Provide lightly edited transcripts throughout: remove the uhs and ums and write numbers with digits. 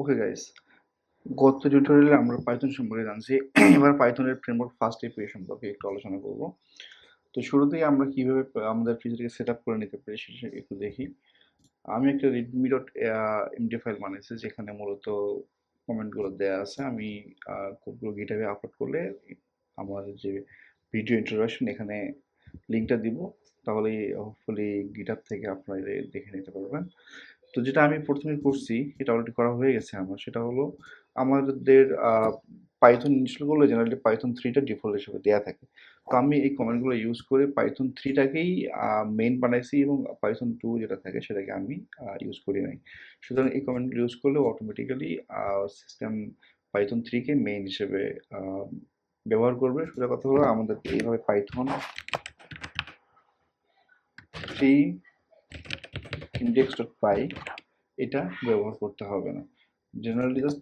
Okay guys, গত টিউটোরিয়ালে আমরা পাইথন সম্পর্কে জানছি। এবার পাইথনের ফ্রেমওয়ার্ক ফার্স্ট এপিআই সম্পর্কে একটু আলোচনা করব। তো শুরুতেই আমরা কিভাবে আমাদের ফিচারকে সেট আপ করে নিতে পারি সেটা একটু দেখি। আমি একটা রিডমি ডট এমডি ফাইল বানিয়েছি যেখানে মূলত কমেন্টগুলো দেওয়া আছে। আমি কোডগুলো গিটহাবে আপলোড করলে আমার যে ভিডিও ইন্ট্রোডাকশন এখানে লিঙ্কটা দিব, তাহলেই হোপফুলি গিটহাব থেকে আপনারা দেখে নিতে পারবেন। তো যেটা আমি প্রথমে করছি, এটা অলরেডি করা হয়ে গেছে আমার, সেটা হলো আমাদের পাইথন ইনস্টল করলে জেনারেলি পাইথন থ্রিটা ডিফল্ট হিসেবে দেওয়া থাকে। তো আমি এই কমান্ডগুলো ইউজ করে পাইথন থ্রিটাকেই মেইন বানাইছি এবং পাইথন টু যেটা থাকে সেটাকে আমি ইউজ করি নাই। সুতরাং এই কমান্ডগুলো ইউজ করলে অটোমেটিক্যালি সিস্টেম পাইথন থ্রিকে মেইন হিসেবে ব্যবহার করবে। সোজা কথা হলো আমাদেরকে এইভাবে পাইথন থ্রি index.py এটা ব্যবহার করতে হবে না। জেনারেলি জাস্ট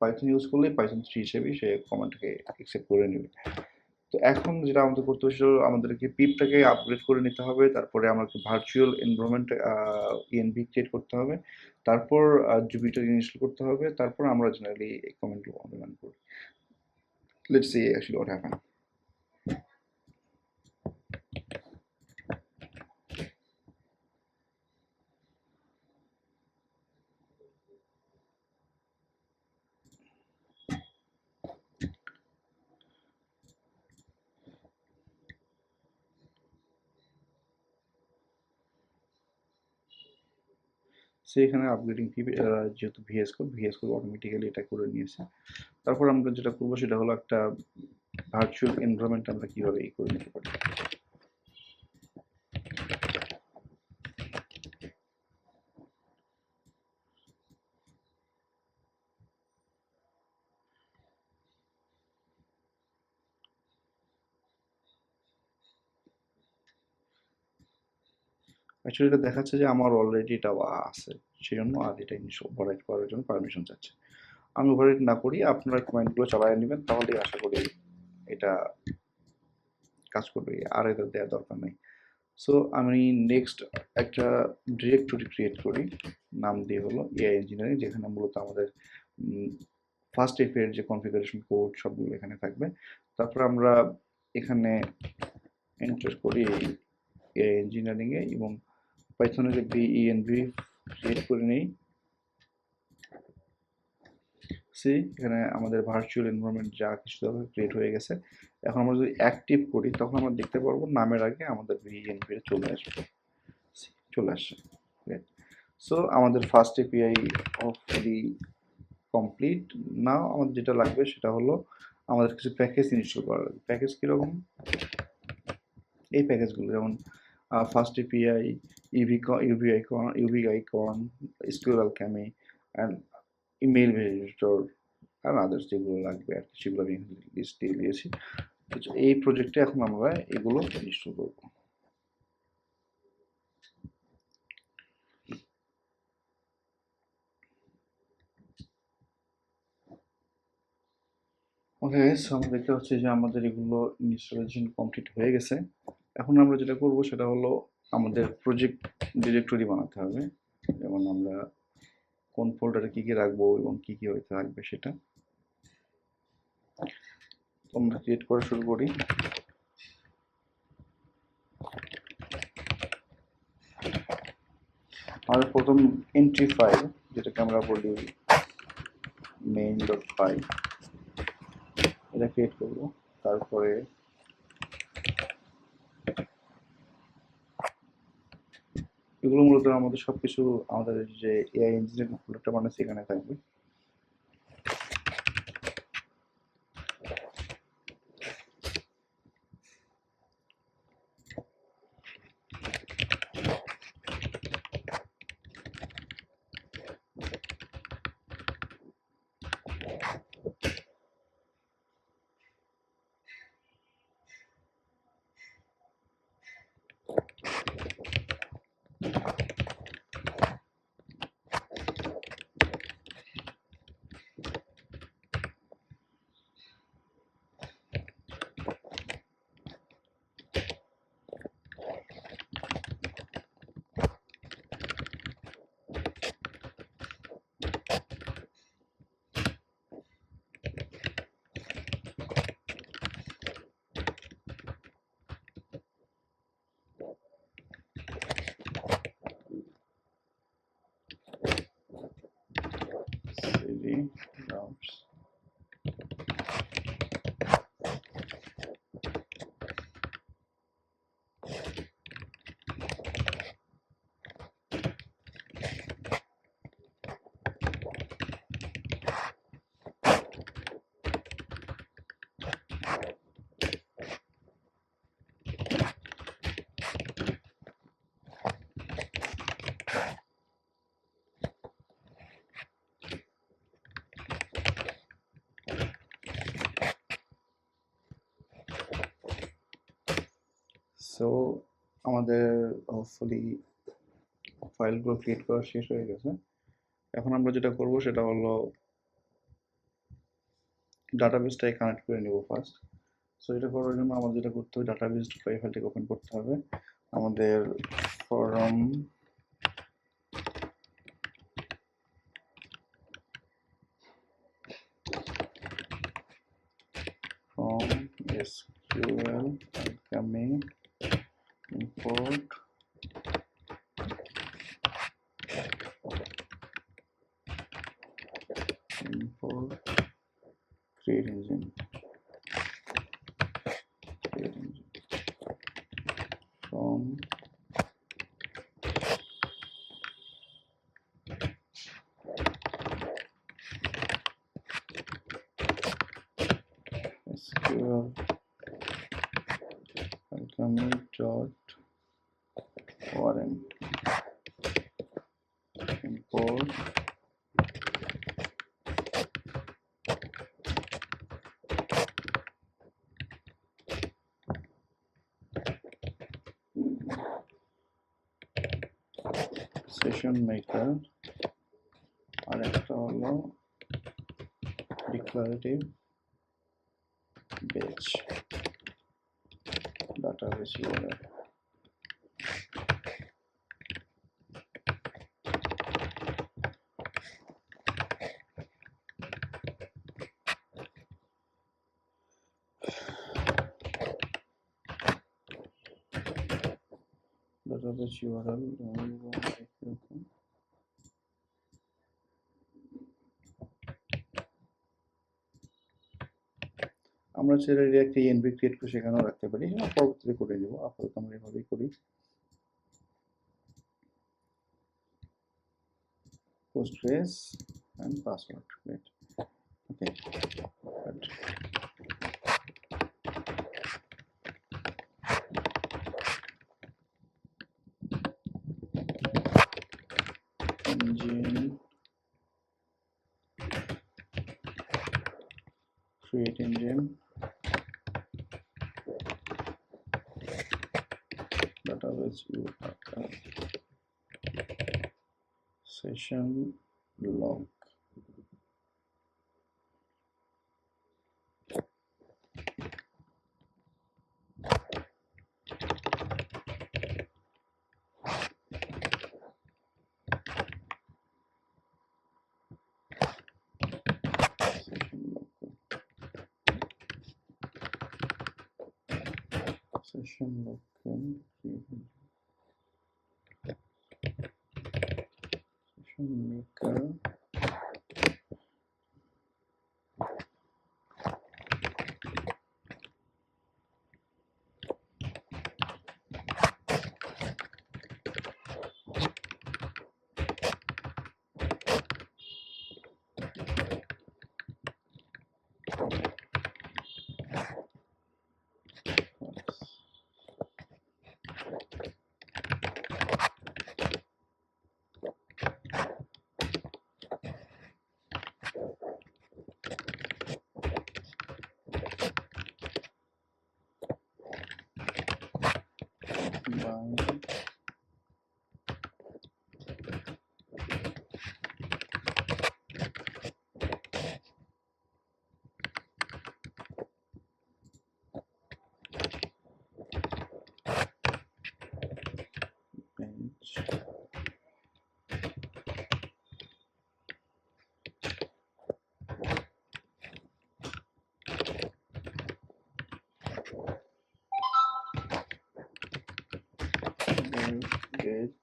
পাইথন ইউজ করলেই পাইথন থ্রি হিসেবে সে কমান্ডটাকে অ্যাকসেপ্ট করে নেবে। তো এখন যেটা আমাদের করতে হবে সেটা হলো আমাদেরকে পিপটাকে আপগ্রেড করে নিতে হবে, তারপরে আমাকে ভার্চুয়াল এনভায়রনমেন্ট ইএনভি ক্রিয়েট করতে হবে, তারপর জুপিটার ইনস্টল করতে হবে, তারপর আমরা জেনারেলি এই কমান্ডগুলো রান করি। Let's see actually what happen. সেখানে আপগ্রেডিং ফি যেহেতু ভিএস কোড অটোমেটিক্যালি এটা করে নিয়েছে। তারপর আমরা যেটা করবো সেটা হলো একটা ভার্চুয়াল এনভায়রনমেন্ট আমরা কিভাবে এই করে নিতে পারি। অ্যাকচুয়ালি এটা দেখাচ্ছে যে আমার অলরেডি এটা আছে, সেই জন্য আর এটা ওভাররাইট করার জন্য পারমিশন চাচ্ছে। আমি ওভাররাইট না করি, আপনারা কমেন্টগুলো চালিয়ে নেবেন, তাহলেই আশা করি এটা কাজ করবে, আর এটা দেওয়ার দরকার নেই। সো আমি নেক্সট একটা ডিরেক্টরি ক্রিয়েট করি, নাম দিয়ে হলো এআই ইঞ্জিনিয়ারিং, যেখানে মূলত আমাদের ফার্স্ট এর যে কনফিগারেশন কোড সবগুলো এখানে থাকবে। তারপর আমরা এখানে এন্টার করি এআই ইঞ্জিনিয়ারিং এ এবং পাইথনের বিইএনভি ক্রিয়েট করে নেই। সি এখানে আমাদের ভার্চুয়াল এনভায়রনমেন্ট যা কিছু দরকার ক্রিয়েট হয়ে গেছে। এখন আমরা যদি অ্যাক্টিভ করি তখন আমরা দেখতে পারবো নামের আগে আমাদের বিইএনভি চলে আসবে, চলে আসছে। সো আমাদের FastAPI of the complete. Now আমাদের যেটা লাগবে সেটা হলো আমাদের কিছু প্যাকেজ ইনস্টল করা লাগবে। প্যাকেজ কীরকম? এই প্যাকেজগুলো যেমন FastAPI, uvicorn, SQLAlchemy and email validator আর আদার্স যেগুলো লাগবে আর কি, সেগুলো আমি লিস্ট দিয়ে দিয়েছি। এই প্রজেক্টে এখন আমরা এগুলো ইনস্টল করবো। ওকে, সো আমরা দেখতে পাচ্ছি যে আমাদের এগুলো ইনস্টলেশন কমপ্লিট হয়ে গেছে। এখন আমরা যেটা করব সেটা হলো আমাদের প্রজেক্ট ডিরেক্টরি বানাতে হবে, যেমন আমরা কোন ফোল্ডারে কী কী রাখবো এবং কী কী হইতে থাকবে সেটা আমরা ক্রিয়েট করা শুরু করি। আমাদের প্রথম এন্ট্রি ফাইল, যেটাকে আমরা বলি main.py, এটা ক্রিয়েট করব। তারপরে এগুলো মূলত আমাদের সবকিছু আমাদের যে এআই ইঞ্জিনিয়ারিং ফোল্ডারটা বানাচ্ছে এখানে থাকবে। cd routes. সো আমাদের হোপফুলি ফাইলগুলো ক্রিয়েট করা শেষ হয়ে গেছে। এখন আমরা যেটা করব সেটা হলো ডাটাবেসটাকে কানেক্ট করে নেব ফার্স্ট। সো এটা করার জন্য আমাদের যেটা করতে হবে, ডাটাবেস ফাইলটাকে ওপেন করতে হবে। আমাদের form from SQL Alchemy import create engine from SQL alchemy.orm import session maker আর একটা হলো declarative batch database URL। database URL আমরা চাইলে একটা এনভি ক্রিয়েট করে সেখানেও রাখতে পারি, পরবর্তীতে করে নেব। আপাতত আমরা এভাবেই করি। Postgres and password, great. Okay, good. Engine create engine database URL session log session local session maker get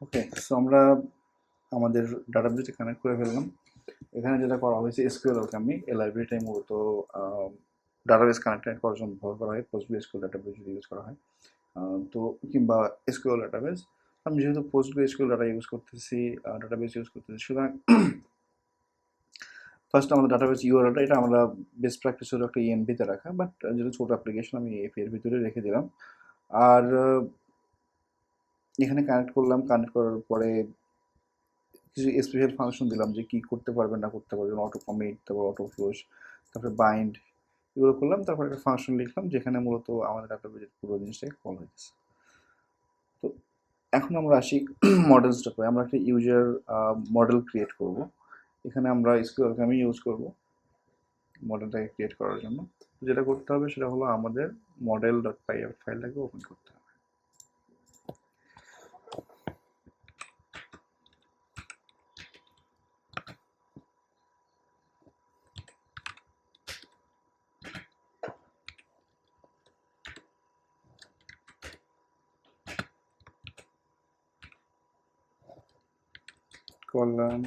okay, so আমরা আমাদের ডাটাবেসে কানেক্ট করে ফেললাম। এখানে যেটা করা হয়েছে এসকিউএল আমি এই লাইব্রেরিটাই মূলত ডাটাবেস কানেক্ট করার জন্য ব্যবহার করা হয়। PostgreSQL ডাটাবেস যদি ইউজ করা হয় তো কিংবা এসকিউএল ডাটাবেস। আমি যেহেতু PostgreSQL ডাটা ইউজ করতেছি, ডাটাবেস ইউজ করতেছি, সুতরাং ফার্স্ট আমাদের ডাটাবেস ইউআরএলটা এটা আমরা বেস্ট প্র্যাকটিস হলো একটা ইএনভিতে রাখা, বাট যেটা ছোটো অ্যাপ্লিকেশন আমি এপি এর ভিতরে রেখে দিলাম। আর এখানে কানেক্ট করলাম, কানেক্ট করার পরে কিছু স্পেশাল ফাংশন দিলাম যে কী করতে পারবেন না করতে পারবেন, অটো কমিট, তারপর অটো ফ্লোস, তারপরে বাইন্ড, এগুলো করলাম। তারপর একটা ফাংশন লিখলাম যেখানে মূলত আমাদের ডাটাবেসের পুরো জিনিসটাই কল হয়েছে। তো এখন আমরা আসি মডেলসটা করে। আমরা একটা ইউজার মডেল ক্রিয়েট করব। এখানে আমরা এসকিউএলকে আমি ইউজ করব মডেলটাকে ক্রিয়েট করার জন্য। যেটা করতে হবে সেটা হলো আমাদের মডেল ডট পাই ফাইলটাকে ওপেন করতে হবে। করলাম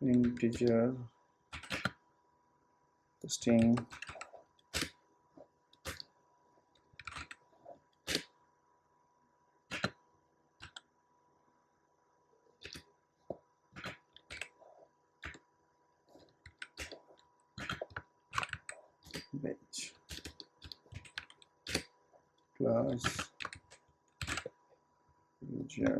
integer string batch plus user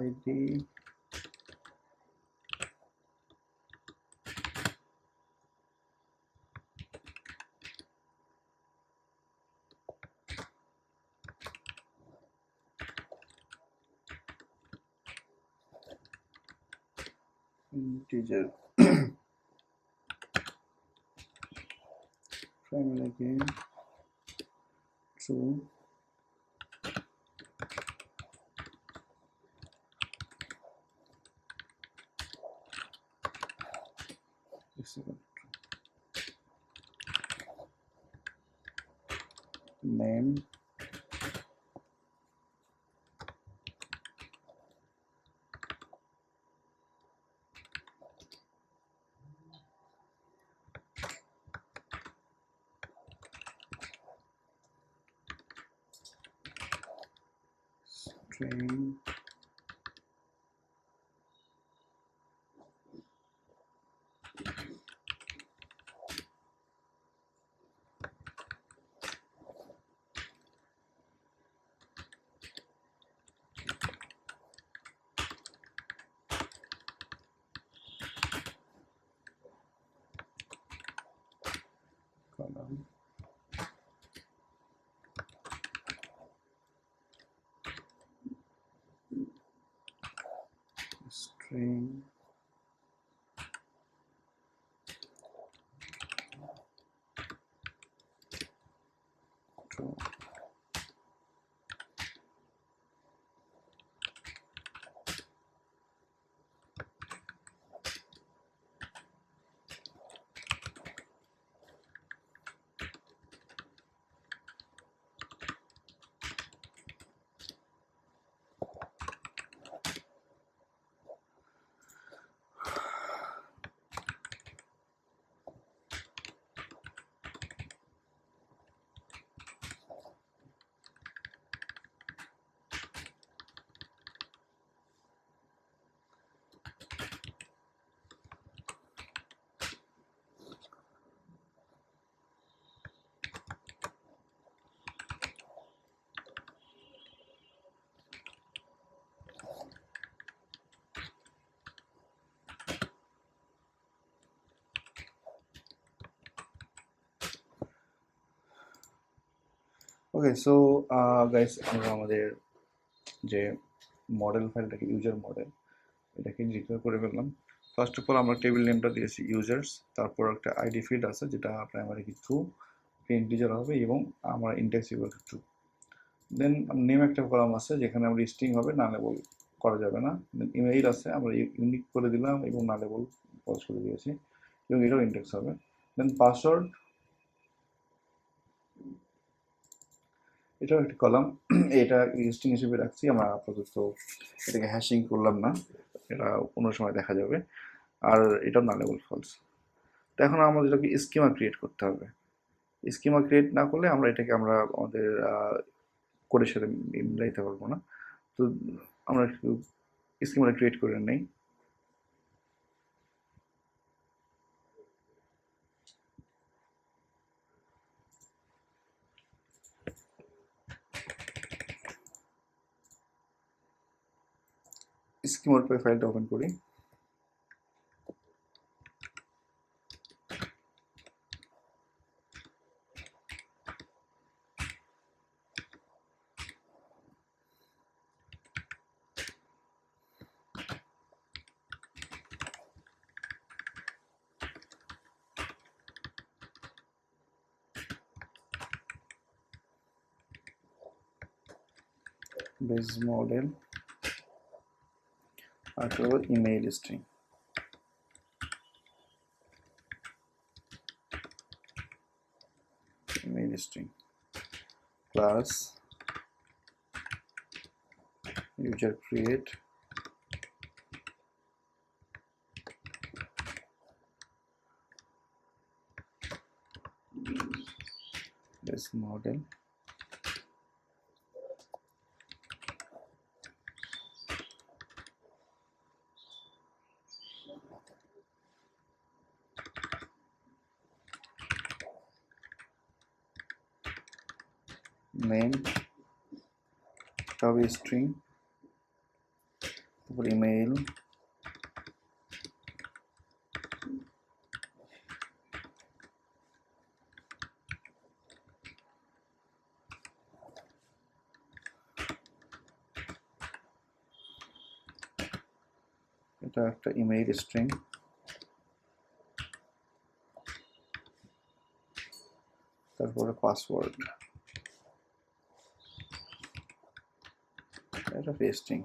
id integer primary again true is equal to name string column string true okay, so guys, আমরা আমাদের যে মডেল ফাইলটাকে, ইউজার মডেল, এটাকে ডিক্লেয়ার করে ফেললাম। ফার্স্ট অফ অল আমরা টেবিল নেমটা দিয়েছি ইউজার্স, তারপর একটা আইডি ফিল্ড আছে যেটা প্রাইমারি কি ট্রু, ইন্টিজার হবে, এবং আমার index equal to true. Then name একটা কলাম আছে যেখানে আমরা স্ট্রিং হবে, না লেবল করা যাবে না। দেন ইমেইল আছে, আমরা ইউনিক করে দিলাম এবং না লেবল পজ করে দিয়েছি, এবং এটাও ইন্ডেক্স হবে। দেন পাসওয়ার্ড, এটাও একটা কলাম, এটা স্ট্রিং হিসেবে রাখছি আমরা আপাতত, এটাকে হ্যাশিং করলাম না, এটা কোনো সময় দেখা যাবে। আর এটাও না লেবল ফলস। তো এখন আমাদের এটাকে স্কিমা ক্রিয়েট করতে হবে। স্কিমা ক্রিয়েট না করলে আমরা এটাকে আমাদের কোডের সাথে মিলাইতে পারবো না। তো আমরা একটু স্কিমাটা ক্রিয়েট করে নেই। স্কিমার পে ফাইলটা ওপেন করি। বেস মডেল আর email string, email string plus user create this model name তবে string, তারপর ইমেইল, এটা একটা ইমেইল স্ট্রিং, তারপরে পাসওয়ার্ড, এটা পেস্টিং।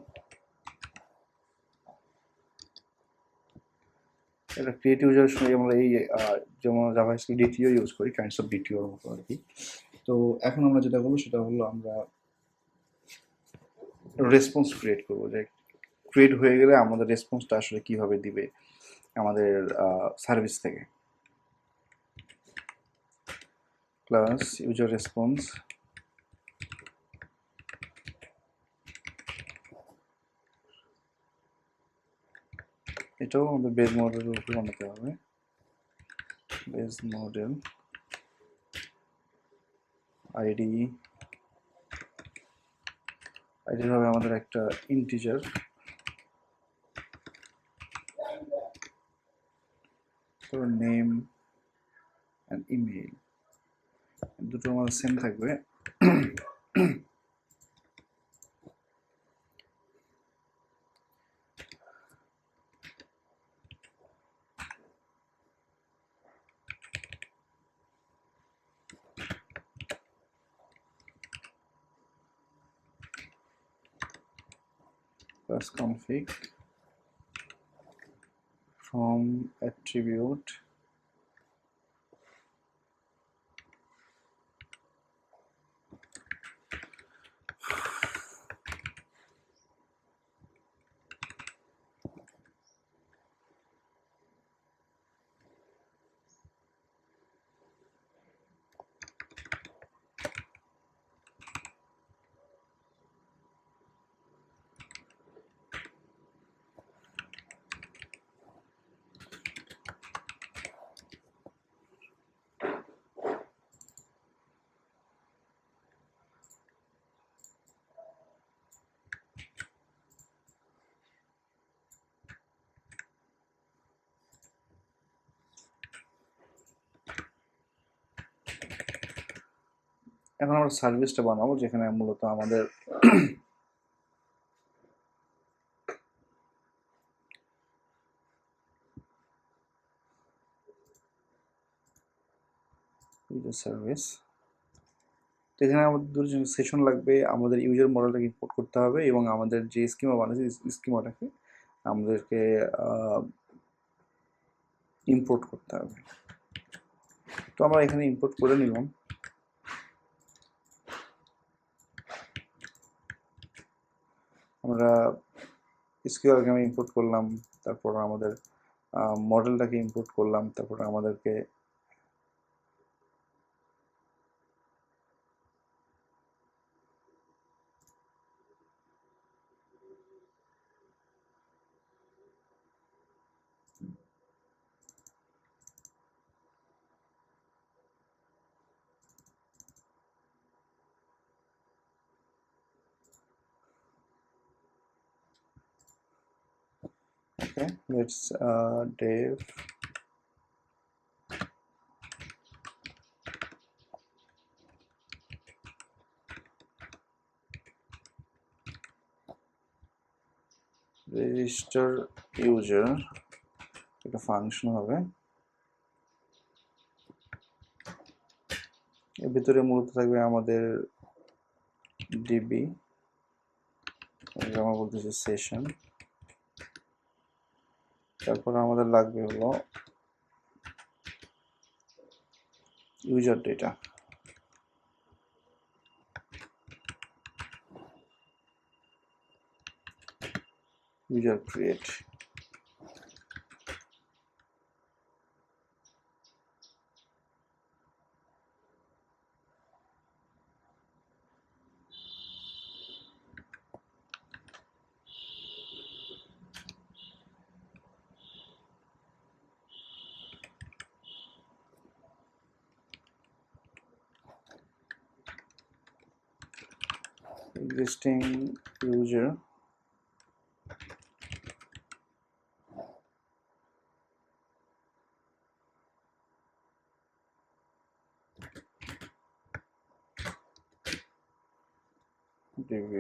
এটা ক্রিয়েট ইউজার সময় আমরা এই যেমন জাভাস্ক্রিপ্ট ডিটিও ইউজ করি, কাইন্ডস অফ ডিটিওর মতো আর কি। তো এখন আমরা যেটা করবো সেটা হলো আমরা রেসপন্স ক্রিয়েট করবো, যে ক্রিয়েট হয়ে গেলে আমাদের রেসপন্সটা আসলে কিভাবে দিবে আমাদের সার্ভিস থেকে। প্লাস ইউজার রেসপন্স, এটাও আমাদের বেস মডেলের উপর বানাতে হবে। বেস মডেল আইডি, আইডির হবে আমাদের একটা ইন্টিজার, নেম অ্যান্ড ইমেইল, দুটো আমাদের সেম থাকবে। plus config from attribute এখন আমরা সার্ভিসটা বানাবো, যেখানে মূলত আমাদের সার্ভিস, তো এখানে আমাদের দুটো সেশন লাগবে, আমাদের ইউজার মডেলটাকে ইম্পোর্ট করতে হবে এবং আমাদের যে স্কিমা বানাচ্ছি স্কিমাটাকে আমাদেরকে ইম্পোর্ট করতে হবে। তো আমরা এখানে ইম্পোর্ট করে নিলাম। আমরা এসকিউএলকে আমি ইম্পোর্ট করলাম, তারপর আমাদের মডেলটাকে ইম্পোর্ট করলাম, তারপর আমাদেরকে okay, let's dev register user, একটা ফাংশন হবে, এর ভিতরে মূলত থাকবে আমাদের ডিবি, আমরা বলতেছি সেশন, তারপর আমাদের লাগবে হলো user data, user create, existing user, db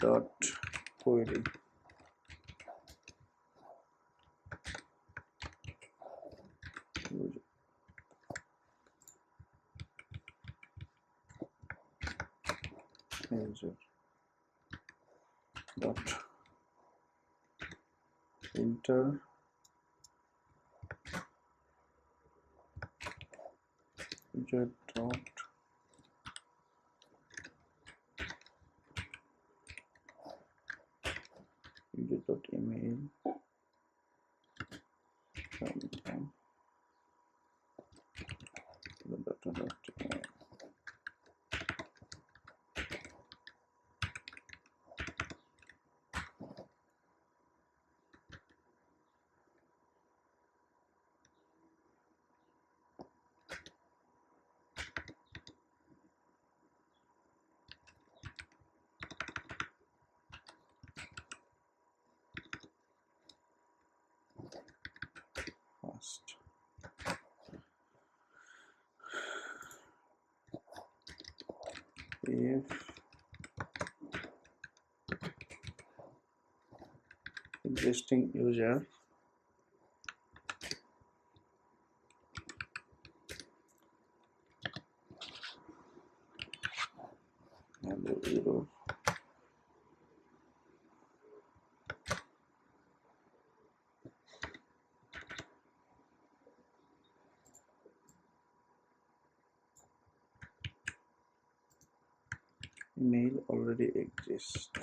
dot query, user dot enter user dot user dot email first. If existing user and the error email already exists.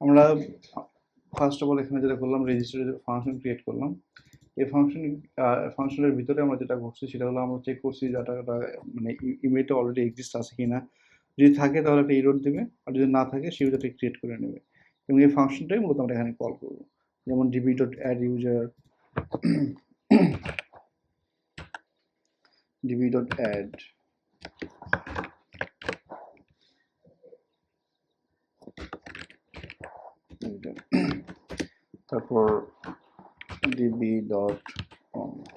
আমরা ফার্স্ট অফ অল এখানে যেটা করলাম, রেজিস্টারে function create করলাম। এই ফাংশনের ভিতরে আমরা যেটা করছি সেটা হলো আমরা চেক করছি ডাটাটা মানে ইমেলটা অলরেডি এক্সিস্ট আছে কিনা। যদি থাকে তাহলে একটা এরর দেবে, আর যদি না থাকে সেই ইউজারটা ক্রিয়েট করে নেবে, এবং এই ফাংশনটাই মূলত আমরা এখানে কল করব। যেমন db.add user, db.add, তারপর db.count,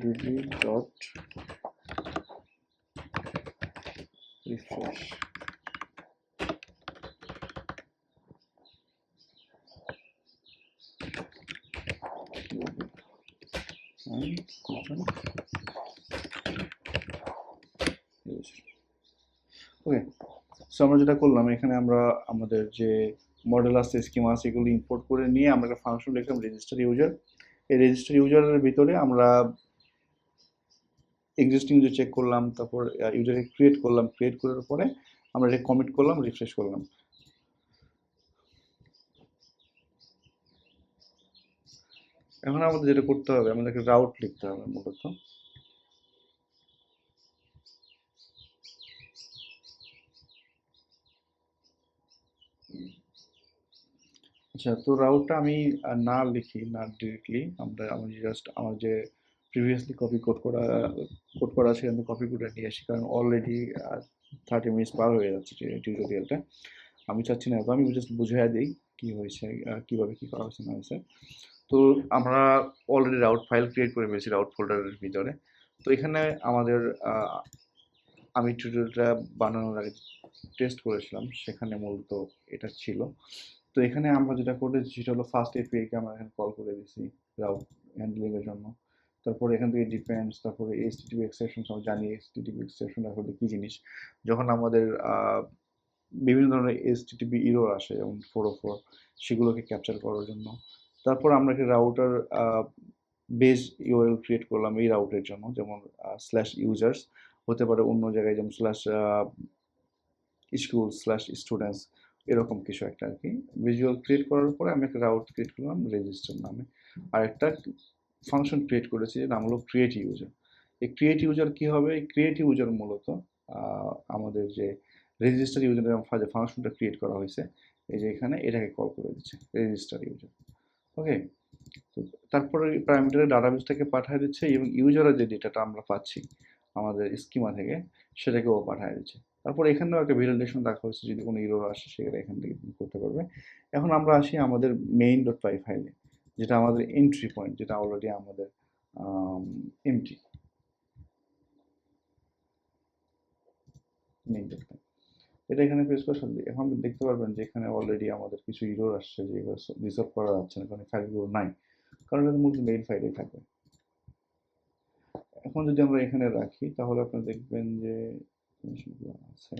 db.refresh, and okay. So আমরা যেটা করলাম এখানে আমরা আমাদের যে মডেল আছে, স্কিমা আছে, এগুলো ইম্পোর্ট করে নিয়ে আমরা একটা ফাংশন লিখলাম রেজিস্টার ইউজার। এই রেজিস্টার ইউজারের ভিতরে আমরা এক্সিস্টিং ইউজার চেক করলাম, তারপর ইউজারকে ক্রিয়েট করলাম, ক্রিয়েট করার পরে আমরা এটা কমিট করলাম, রিফ্রেশ করলাম। এখন আমাদের যেটা করতে হবে, আমাদেরকে রাউট লিখতে হবে মূলত। আচ্ছা, তো রাউটটা আমি না লিখি, না ডিরেক্টলি আমি জাস্ট আমার যে প্রিভিয়াসলি কোড করা আছে সেখান থেকে কপি করে নিয়ে আসি, কারণ অলরেডি 30 মিনিটস পার হয়ে যাচ্ছে টিউটোরিয়ালটা। আমি চাচ্ছি না, তো আমি জাস্ট বুঝিয়ে দিই কি হয়েছে, কিভাবে কি করা হয়েছে না হয়েছে। তো আমরা অলরেডি রাউট ফাইল ক্রিয়েট করে ফেলেছি রাউট ফোল্ডারের ভিতরে। তো এখানে আমাদের আমি টিউটোরিয়ালটা বানানোর আগে টেস্ট করেছিলাম, সেখানে মূলত এটা ছিল। তো এখানে আমরা যেটা করেছি সেটা হলো ফার্স্ট এপিআই কে আমরা এখানে কল করে দিছি রাউট হ্যান্ডলিং এর জন্য। তারপরে এখান থেকে ডিপেন্ডস, তারপরে এইচটিটিপি এক্সেপশন, আমরা জানি এইচটিটিপি এক্সেপশন আসলে কি জিনিস। যখন আমাদের বিভিন্ন ধরনের এইচটিটিপি ইরর আসে যেমন 404, সেগুলোকে ক্যাপচার করার জন্য। তারপর আমরা একটা রাউটার বেস ইউআরএল ক্রিয়েট করলাম এই রাউটের জন্য, যেমন স্ল্যাশ ইউজার্স হতে পারে অন্য জায়গায়, যেমন স্ল্যাশ স্কুল স্ল্যাশ স্টুডেন্টস, এরকম কিছু একটা আর কি। ভিজুয়াল ক্রিয়েট করার পরে আমি একটা রাউট ক্রিয়েট করলাম রেজিস্টার নামে, আর একটা ফাংশন ক্রিয়েট করেছি নাম হলো ক্রিয়েট ইউজার। এই ক্রিয়েট ইউজার কি হবে, এই ক্রিয়েট ইউজার মূলত আমাদের যে রেজিস্টার ইউজার যে ফাংশনটা ক্রিয়েট করা হয়েছে, এই যে এখানে এটাকে কল করে দিচ্ছে রেজিস্টার ইউজার। ওকে। তো তারপরে প্যারামিটারের ডাটাবেসটাকে পাঠিয়ে দিচ্ছে, এবং ইউজারের যে ডেটাটা আমরা পাচ্ছি আমাদের স্কিমা থেকে সেটাকেও পাঠিয়ে দিচ্ছে। তারপর এখানেও একটা ভ্যালিডেশন রাখা হয়েছে, যদি কোনো ইরর আসে সেটা এখান থেকে করতে পারবে। এখন আমরা আসি আমাদের মেইন ডট পাই ফাইলে, যেটা আমাদের এন্ট্রি পয়েন্ট, যেটা অলরেডি আমাদের এমটি মেইন ডট পাই। এটা এখানে পেজ করে সব এখন দেখতে পারবেন যে এখানে অলরেডি আমাদের কিছু ইরর আসছে, যে রিসলভ করা যাচ্ছে না, কারণ ফাইলগুলো নাই, কারণ এটা মূলত মেইন ফাইলেই থাকবে। এখন যদি আমরা এখানে রাখি তাহলে আপনারা দেখবেন যে জিনিসগুলো আছে।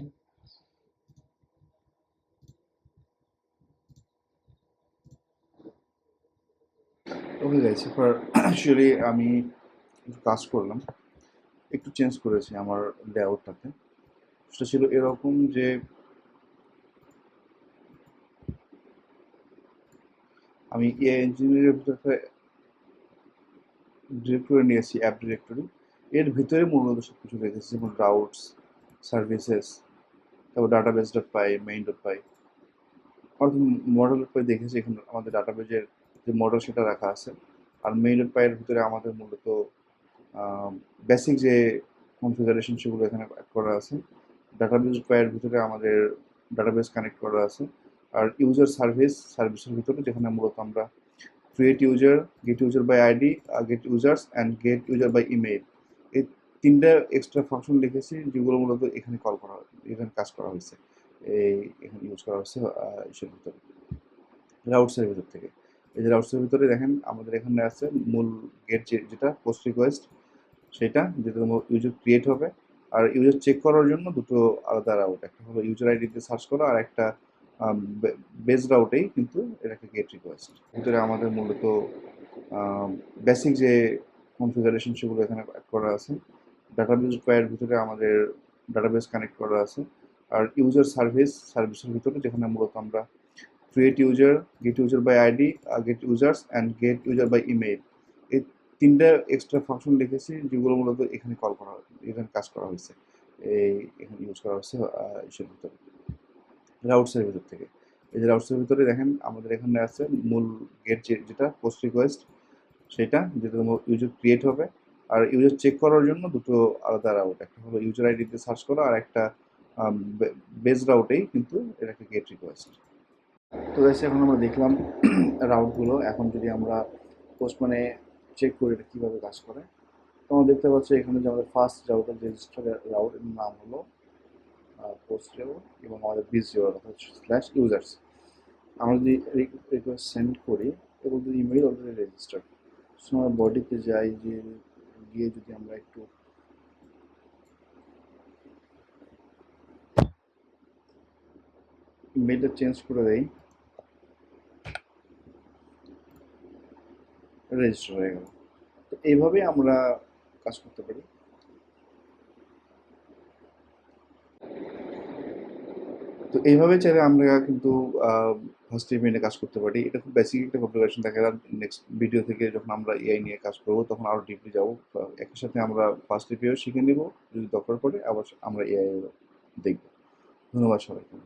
ওকে গাইস, এবার অ্যাকচুয়ালি আমি একটু কাজ করলাম, একটু চেঞ্জ করেছি আমার লেআউটটাতে। সেটা ছিল এরকম যে আমি এআই ইঞ্জিনিয়ারের ভিতরে ডিরেক্টরি নিয়েছি, অ্যাপ ডিরেক্টরি। এর ভিতরে মূলত সব কিছু রেখেছি, যেমন রাউটস, সার্ভিসেস, তারপর ডাটাবেস ডট পাই, মেইন ডট পাই। অর্থাৎ মডেল ডট পাই দেখেছি, এখানে আমাদের ডাটাবেজের যে মডেল সেটা রাখা আছে। আর মেইন ডট পাইয়ের ভিতরে আমাদের মূলত বেসিক যে কনফিগারেশন সেগুলো এখানে অ্যাড করা আছে। ডাটাবেস পাইয়ের ভিতরে আমাদের ডাটাবেস কানেক্ট করা আছে। আর ইউজার সার্ভিসের ভিতরে যেখানে মূলত আমরা create user, get user by ID, get users and get user by email, এই তিনটা এক্সট্রা ফাংশন লিখেছি, যেগুলো মূলত এখানে কল করা এখানে কাজ করা হয়েছে, এই এখানে ইউজ করা হয়েছে ইসের ভিতরে, রাউটসের ভিতর থেকে। এই যে রাউটসের ভিতরে দেখেন আমাদের এখানে আছে মূল গেট, যেটা পোস্ট রিকোয়েস্ট, সেটা যেটা ইউজার ক্রিয়েট হবে। আর ইউজার চেক করার জন্য দুটো আলাদা রাউট, একটা হলো ইউজার আইডিতে সার্চ করা, আর একটা বেস রাউটেই কিন্তু এটাকে গেট রিকোয়েস্ট। ভিতরে আমাদের মূলত বেসিক যে কনফিগারেশন সেগুলো এখানে অ্যাড করা আছে। ডাটাবেস পায়ের ভিতরে আমাদের ডাটাবেস কানেক্ট করা আছে। আর ইউজার সার্ভিসের ভিতরে যেখানে মূলত আমরা create user, get user by ID, get users and get user by email, এই তিনটা এক্সট্রা ফাংশন লিখেছি যেগুলো মূলত এখানে কল করা এখানে কাজ করা হয়েছে, এখানে ইউজ করা হচ্ছে ইসের ভিতরে, রাউটসের ভিতর থেকে। এই যে রাউটসের ভিতরে দেখেন আমাদের এখানে আছে মূল গেট যেটা পোস্ট রিকোয়েস্ট, সেটা যেটা ইউজার ক্রিয়েট হবে। আর ইউজার চেক করার জন্য দুটো আলাদা রাউট, একটা হলো ইউজার আইডি দিয়ে সার্চ করা, আর একটা বেস রাউটেই কিন্তু এটাকে গেট রিকোয়েস্ট। তো গাইস এখন আমরা দেখলাম রাউটগুলো। এখন যদি আমরা পোস্ট মানে চেক করি এটা কীভাবে কাজ করে, তো আমরা দেখতে পাচ্ছি এখানে যে আমাদের ফার্স্ট রাউটের রেজিস্টার রাউট এর নাম হলো পোস্ট রাউট, এবং আমাদের বিজ রাউট অর্থাৎ স্ল্যাশ ইউজার্স। আমরা যদি রিকোয়েস্ট সেন্ড করি এবং যদি ইমেইল অলরেডি রেজিস্টার, সো আমরা বডিতে যাই, যে গিয়ে যদি আমরা একটু ইমেইলটা চেঞ্জ করে দেই, রেজিস্টার হয়ে গেল। তো এইভাবে আমরা কাজ করতে পারি। তো এইভাবে চাইলে আমরা কিন্তু ফার্স্ট ইমেইলে কাজ করতে পারি। এটা খুব বেসিক একটা কনফিগারেশন। দেখা গেল নেক্সট ভিডিও থেকে যখন আমরা এআই নিয়ে কাজ করবো তখন আরো ডিপলি যাবো। একই সাথে আমরা ফার্স্ট এপিও শিখে নিব, যদি দরকার পড়ে আবার আমরা এআই দেখবো। ধন্যবাদ সবাইকে।